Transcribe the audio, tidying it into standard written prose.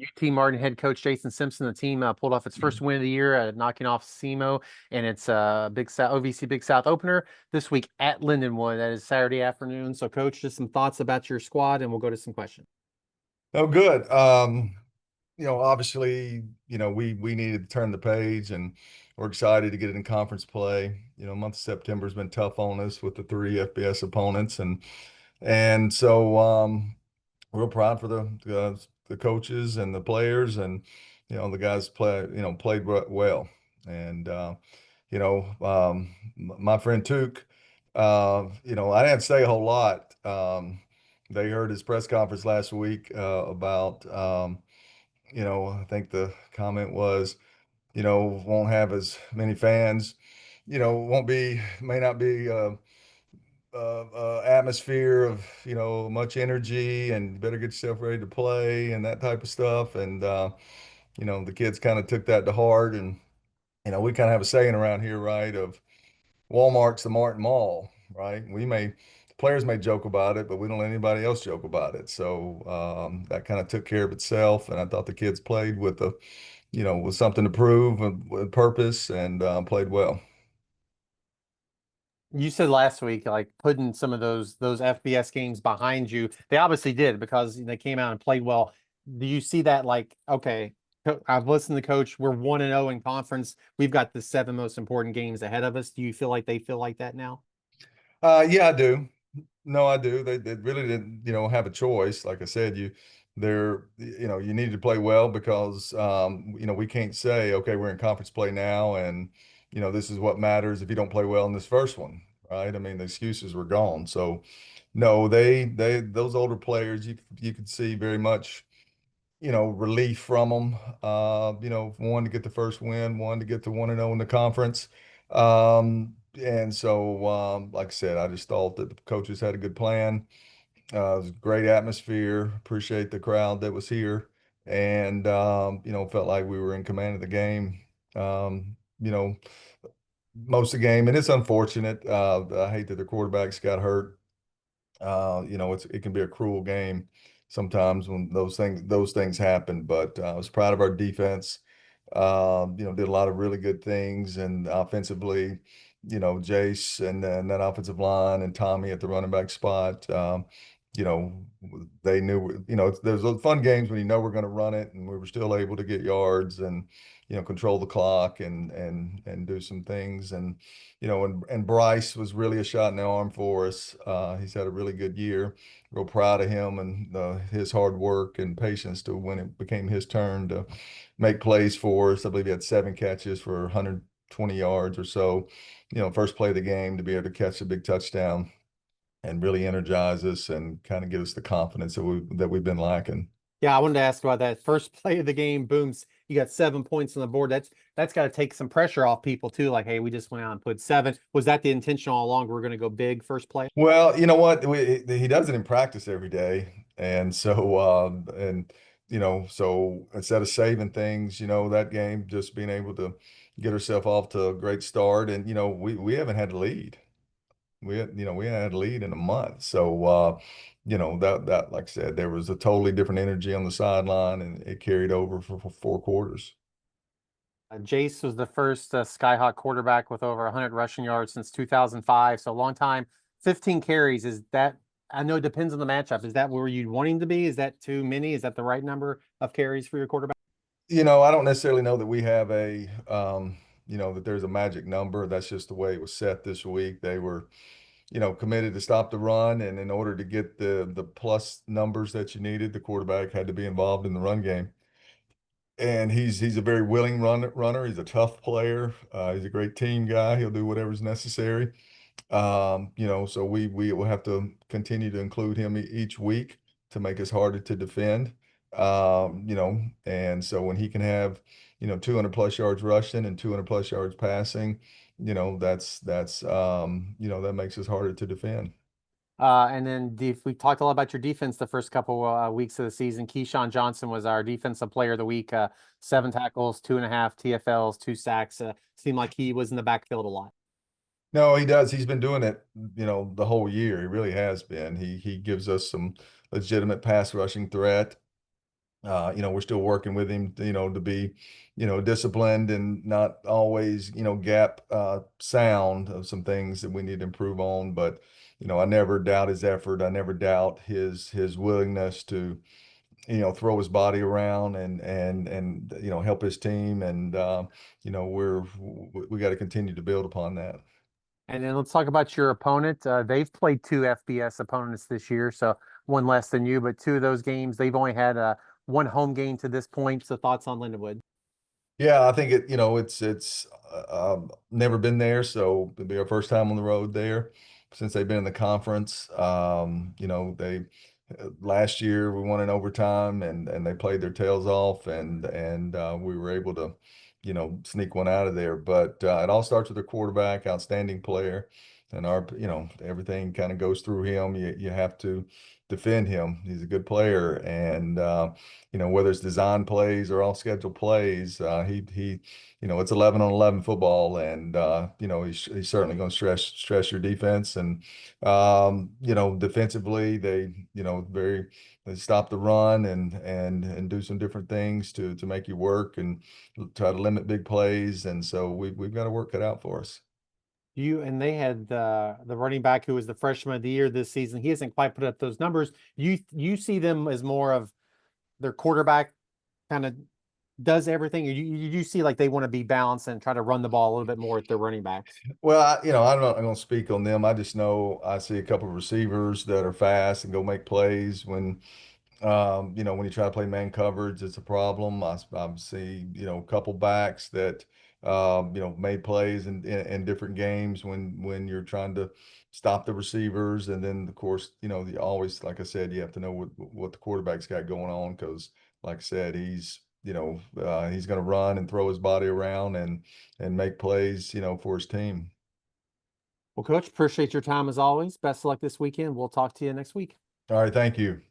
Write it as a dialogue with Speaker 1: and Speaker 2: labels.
Speaker 1: UT Martin head coach Jason Simpson. The team pulled off its first win of the year, knocking off SEMO, and it's a Big South OVC Big South opener this week at Lindenwood. That is Saturday afternoon. So, Coach, just some thoughts about your squad, and we'll go to some questions.
Speaker 2: Oh, good. Obviously, we needed to turn the page, and we're excited to get it in conference play. Month of September has been tough on us with the three FBS opponents, and so real proud for the coaches and the players, and the guys played well, and my friend Took, I didn't say a whole lot. They heard his press conference last week about. I think the comment was, won't have as many fans, may not be atmosphere of, much energy, and better get yourself ready to play and that type of stuff. And, the kids kind of took that to heart. And, we kind of have a saying around here, right, of Walmart's the Martin Mall, right? Players may joke about it, but we don't let anybody else joke about it. So that kind of took care of itself. And I thought the kids played with something to prove, with purpose, and played well.
Speaker 1: You said last week, like putting some of those FBS games behind you. They obviously did because they came out and played well. Do you see that like, okay, I've listened to Coach, we're 1-0 in conference. We've got the seven most important games ahead of us. Do you feel like they feel like that now?
Speaker 2: Yeah, I do. No, I do. They really didn't, have a choice. Like I said, you needed to play well because, we can't say, okay, we're in conference play now, and this is what matters if you don't play well in this first one, right? I mean, the excuses were gone. So, no, those older players, you could see very much, relief from them. One to get the first win, one to get the 1-0 in the conference. And so, like I said, I just thought that the coaches had a good plan. It was a great atmosphere. Appreciate the crowd that was here, and felt like we were in command of the game. Most of the game, and it's unfortunate. I hate that the quarterbacks got hurt. It can be a cruel game sometimes when those things happen. But I was proud of our defense. Did a lot of really good things, and offensively, Jace and that offensive line and Tommy at the running back spot. You know, they knew. There's those fun games when we're going to run it, and we were still able to get yards and control the clock and do some things. And Bryce was really a shot in the arm for us. He's had a really good year. Real proud of him and his hard work and patience to when it became his turn to make plays for us. I believe he had 7 catches for 120 yards or so. First play of the game to be able to catch a big touchdown and really energize us and kind of give us the confidence that we've been lacking.
Speaker 1: Yeah, I wanted to ask about that first play of the game. Booms, you got 7 points on the board. That's got to take some pressure off people too. Like, hey, we just went out and put seven. Was that the intention all along? We're going to go big first play.
Speaker 2: Well, you know what? He does it in practice every day. So instead of saving things, that game, just being able to get herself off to a great start. And, we haven't had a lead. We hadn't had a lead in a month. So, that, like I said, there was a totally different energy on the sideline, and it carried over for 4 quarters.
Speaker 1: Jace was the first Skyhawk quarterback with over 100 rushing yards since 2005. So a long time. 15 carries. Is that? I know it depends on the matchup. Is that where you'd wanting to be? Is that too many? Is that the right number of carries for your quarterback?
Speaker 2: I don't necessarily know that we have that there's a magic number. That's just the way it was set this week. They were, committed to stop the run, and in order to get the plus numbers that you needed, the quarterback had to be involved in the run game. And he's a very willing runner. He's a tough player. He's a great team guy. He'll do whatever's necessary. So we will have to continue to include him each week to make us harder to defend. And so when he can have, 200 plus yards rushing and 200 plus yards passing, that makes us harder to defend.
Speaker 1: And then we talked a lot about your defense the first couple weeks of the season. Keyshawn Johnson was our defensive player of the week. 7 tackles, 2.5 TFLs, 2 sacks. Seemed like he was in the backfield a lot.
Speaker 2: No, he does. He's been doing it, the whole year. He really has been. He gives us some legitimate pass rushing threat. We're still working with him, to be, disciplined and not always, gap sound of some things that we need to improve on. But, I never doubt his effort. I never doubt his willingness to, throw his body around and help his team. And we got to continue to build upon that.
Speaker 1: And then let's talk about your opponent. They've played two FBS opponents this year, so one less than you, but two of those games, they've only had one home game to this point. So thoughts on Lindenwood?
Speaker 2: Yeah, I think it's never been there, so it'll be our first time on the road there since they've been in the conference. They last year we won in overtime and they played their tails off and we were able to, sneak one out of there. But it all starts with their quarterback, outstanding player, and everything kind of goes through him. You have to defend him. He's a good player, and whether it's design plays or off schedule plays, it's 11 on 11 football, and he's certainly going to stress your defense. And defensively, they stop the run and do some different things to make you work and try to limit big plays. And so we've got to work cut out for us.
Speaker 1: They had the running back who was the freshman of the year this season. He hasn't quite put up those numbers. You see them as more of their quarterback kind of does everything, or you see like they want to be balanced and try to run the ball a little bit more at their running backs.
Speaker 2: Well, I'm not going to speak on them. I just know I see a couple of receivers that are fast and go make plays when you try to play man coverage, it's a problem. I see, a couple backs that, made plays in different games when you're trying to stop the receivers. And then, of course, you always, like I said, you have to know what the quarterback's got going on because, like I said, he's going to run and throw his body around and make plays, for his team.
Speaker 1: Well, Coach, appreciate your time as always. Best of luck this weekend. We'll talk to you next week.
Speaker 2: All right, thank you.